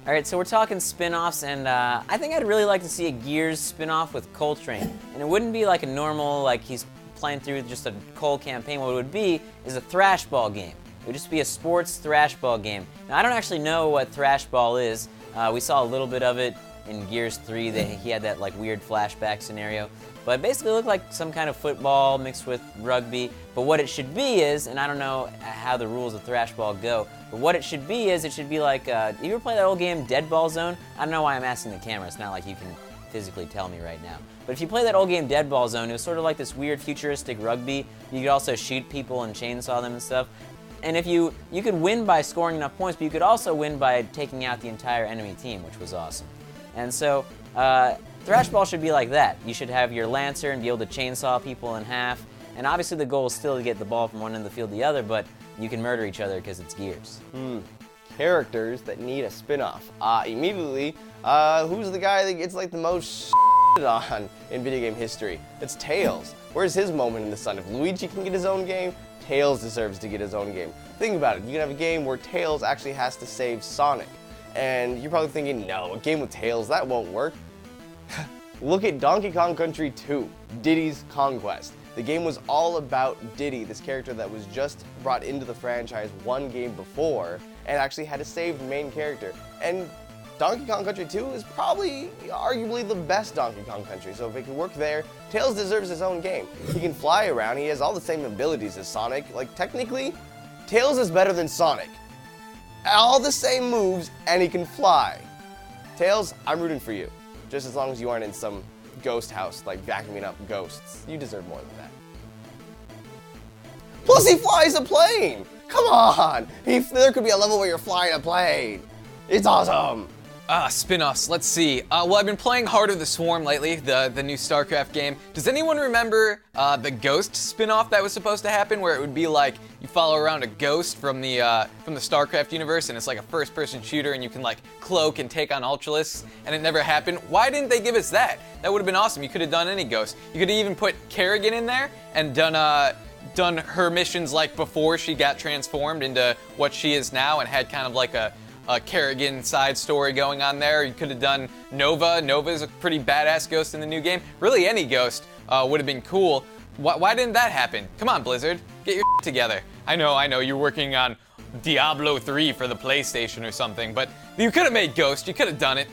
Alright, so we're talking spin-offs, and I think I'd really like to see a Gears spin-off with Coltrane. And it wouldn't be like a normal, like he's playing through just a Cole campaign. What it would be is a thrashball game. It would just be a sports thrashball game. Now, I don't actually know what thrashball is. We saw a little bit of it in Gears 3. He had that like weird flashback scenario. But basically it looked like some kind of football mixed with rugby. But what it should be is, and I don't know how the rules of thrashball go, but what it should be is, it should be like, you ever play that old game, Dead Ball Zone? I don't know why I'm asking the camera. It's not like you can physically tell me right now. But if you play that old game, Dead Ball Zone, it was sort of like this weird futuristic rugby. You could also shoot people and chainsaw them and stuff. And if you could win by scoring enough points, but you could also win by taking out the entire enemy team, which was awesome. And so, thrashball should be like that. You should have your Lancer and be able to chainsaw people in half. And obviously the goal is still to get the ball from one end of the field to the other, but you can murder each other because it's Gears. Characters that need a spin-off. Immediately, who's the guy that gets like the most on in video game history? It's Tails. Where's his moment in the sun? If Luigi can get his own game, Tails deserves to get his own game. Think about it. You can have a game where Tails actually has to save Sonic. And you're probably thinking, no, a game with Tails, that won't work. Look at Donkey Kong Country 2, Diddy's Conquest. The game was all about Diddy, this character that was just brought into the franchise one game before and actually had to save the main character. And Donkey Kong Country 2 is probably, arguably, the best Donkey Kong Country, so if it could work there, Tails deserves his own game. He can fly around, he has all the same abilities as Sonic. Like, technically, Tails is better than Sonic. All the same moves, and he can fly. Tails, I'm rooting for you. Just as long as you aren't in some ghost house, like vacuuming up ghosts. You deserve more than that. Plus, he flies a plane! Come on! There could be a level where you're flying a plane. It's awesome! Spin-offs, let's see. Well, I've been playing Heart of the Swarm lately, the new StarCraft game. Does anyone remember the Ghost spin-off that was supposed to happen, where it would be like you follow around a ghost from the StarCraft universe, and it's like a first-person shooter, and you can like cloak and take on Ultralisks, and it never happened? Why didn't they give us that? That would have been awesome. You could have done any ghost. You could have even put Kerrigan in there and done her missions like before she got transformed into what she is now, and had kind of like a Kerrigan side story going on there. You could have done Nova. Nova's a pretty badass ghost in the new game. Really, any ghost would have been cool. Why didn't that happen? Come on, Blizzard, get your together. I know, you're working on Diablo 3 for the PlayStation or something, but you could have made Ghost. You could have done it.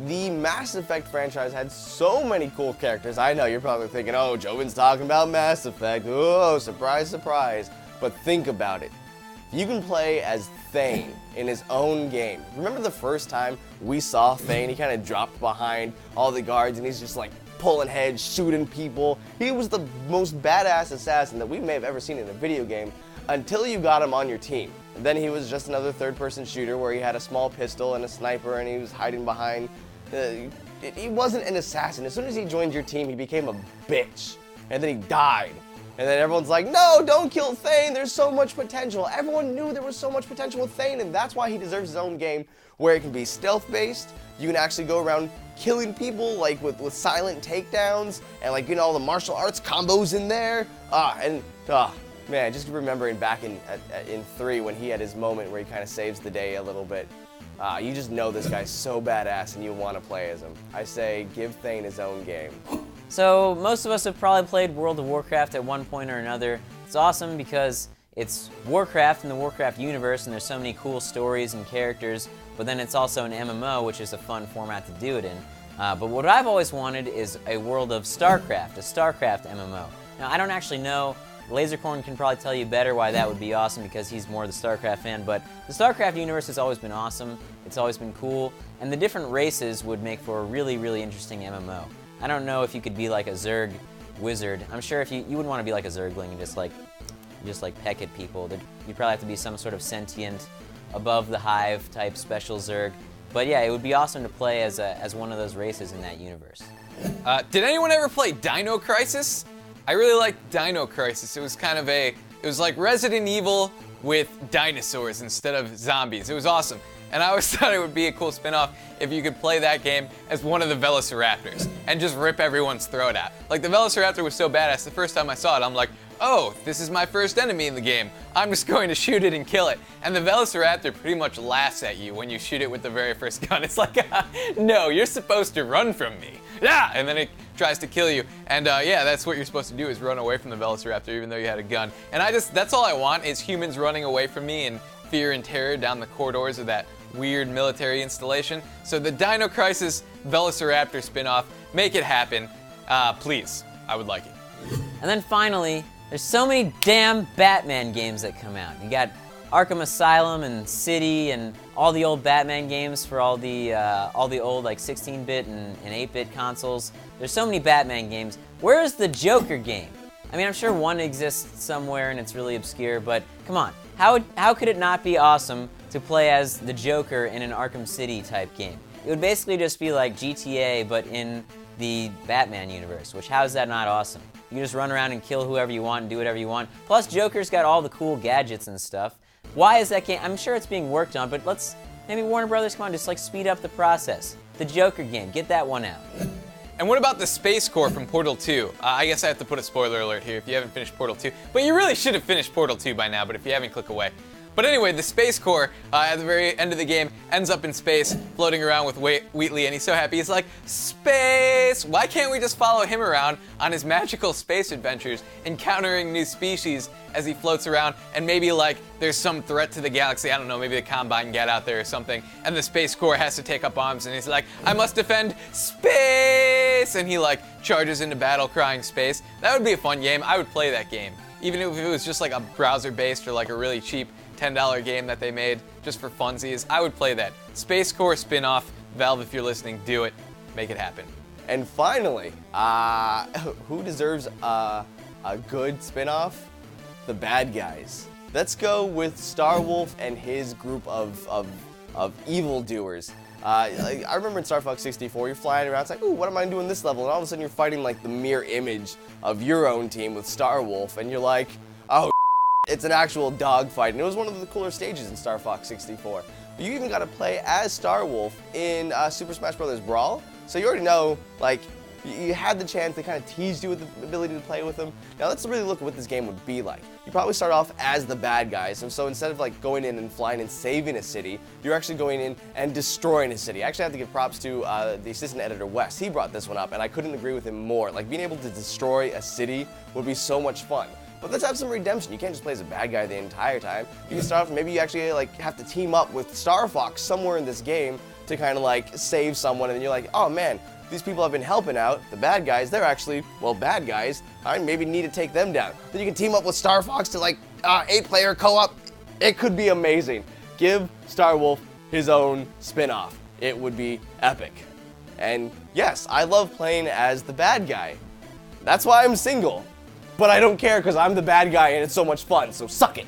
The Mass Effect franchise had so many cool characters. I know, you're probably thinking, oh, Jovin's talking about Mass Effect. Oh, surprise, surprise. But think about it. You can play as Thane in his own game. Remember the first time we saw Thane? He kind of dropped behind all the guards and he's just like pulling heads, shooting people. He was the most badass assassin that we may have ever seen in a video game until you got him on your team. And then he was just another third-person shooter where he had a small pistol and a sniper and he was hiding behind. He wasn't an assassin. As soon as he joined your team, he became a bitch. And then he died. And then everyone's like, no, don't kill Thane, there's so much potential. Everyone knew there was so much potential with Thane, and that's why he deserves his own game, where it can be stealth-based. You can actually go around killing people, like with silent takedowns, and like, you know, all the martial arts combos in there. Man, just remembering back in 3 when he had his moment where he kind of saves the day a little bit. You just know this guy's so badass and you want to play as him. I say, give Thane his own game. So most of us have probably played World of Warcraft at one point or another. It's awesome because it's Warcraft in the Warcraft universe and there's so many cool stories and characters, but then it's also an MMO, which is a fun format to do it in. But what I've always wanted is a world of StarCraft, a StarCraft MMO. Now, I don't actually know. Lasercorn can probably tell you better why that would be awesome because he's more the StarCraft fan, but the StarCraft universe has always been awesome, it's always been cool, and the different races would make for a really, really interesting MMO. I don't know if you could be like a Zerg wizard. I'm sure if you wouldn't want to be like a Zergling and just like peck at people. You'd probably have to be some sort of sentient, above the hive type special Zerg. But yeah, it would be awesome to play as one of those races in that universe. Did anyone ever play Dino Crisis? I really liked Dino Crisis. It was like Resident Evil with dinosaurs instead of zombies. It was awesome. And I always thought it would be a cool spin-off if you could play that game as one of the Velociraptors and just rip everyone's throat out. Like, the Velociraptor was so badass, the first time I saw it, I'm like, oh, this is my first enemy in the game. I'm just going to shoot it and kill it. And the Velociraptor pretty much laughs at you when you shoot it with the very first gun. It's like, no, you're supposed to run from me. Yeah, and then it tries to kill you. And yeah, that's what you're supposed to do, is run away from the Velociraptor even though you had a gun. And that's all I want, is humans running away from me in fear and terror down the corridors of that weird military installation. So the Dino Crisis Velociraptor spin-off, make it happen. Please, I would like it. And then finally, there's so many damn Batman games that come out. You got Arkham Asylum and City and all the old Batman games for all the old like 16-bit and 8-bit consoles. There's so many Batman games. Where is the Joker game? I mean, I'm sure one exists somewhere and it's really obscure, but come on. How could it not be awesome to play as the Joker in an Arkham City type game? It would basically just be like GTA, but in the Batman universe, which how is that not awesome? You can just run around and kill whoever you want and do whatever you want. Plus, Joker's got all the cool gadgets and stuff. Why is that game? I'm sure it's being worked on, but maybe Warner Brothers, come on, just like speed up the process. The Joker game, get that one out. And what about the Space Core from Portal 2? I guess I have to put a spoiler alert here if you haven't finished Portal 2. But you really should have finished Portal 2 by now, but if you haven't, click away. But anyway, the Space Core, at the very end of the game, ends up in space, floating around with Wheatley, and he's so happy. He's like, space! Why can't we just follow him around on his magical space adventures, encountering new species as he floats around, and maybe, like, there's some threat to the galaxy, I don't know, maybe the Combine get out there or something, and the Space Core has to take up arms, and he's like, I must defend space! And he, like, charges into battle crying space. That would be a fun game. I would play that game. Even if it was just, like, a browser-based or, like, a really cheap $10 game that they made just for funsies, I would play that. Space Core spin-off. Valve, if you're listening, do it. Make it happen. And finally, who deserves a good spin-off? The bad guys. Let's go with Starwolf and his group of evildoers. I remember in Star Fox 64, you're flying around, it's like, ooh, what am I doing this level? And all of a sudden you're fighting like the mirror image of your own team with Starwolf, and you're like, oh, it's an actual dogfight, and it was one of the cooler stages in Star Fox 64. But you even got to play as Starwolf in Super Smash Bros. Brawl, so you already know, like, you had the chance. They kind of teased you with the ability to play with them. Now let's really look at what this game would be like. You probably start off as the bad guys, and so instead of like going in and flying and saving a city, you're actually going in and destroying a city. I actually have to give props to the assistant editor Wes. He brought this one up, and I couldn't agree with him more. Like, being able to destroy a city would be so much fun. But let's have some redemption. You can't just play as a bad guy the entire time. You can start off, maybe you actually like have to team up with Star Fox somewhere in this game to kind of like save someone, and then you're like, oh man, these people have been helping out. The bad guys, they're actually, well, bad guys. I maybe need to take them down. Then you can team up with Star Fox to like 8-player co-op. It could be amazing. Give Starwolf his own spin-off. It would be epic. And yes, I love playing as the bad guy. That's why I'm single. But I don't care because I'm the bad guy and it's so much fun, so suck it.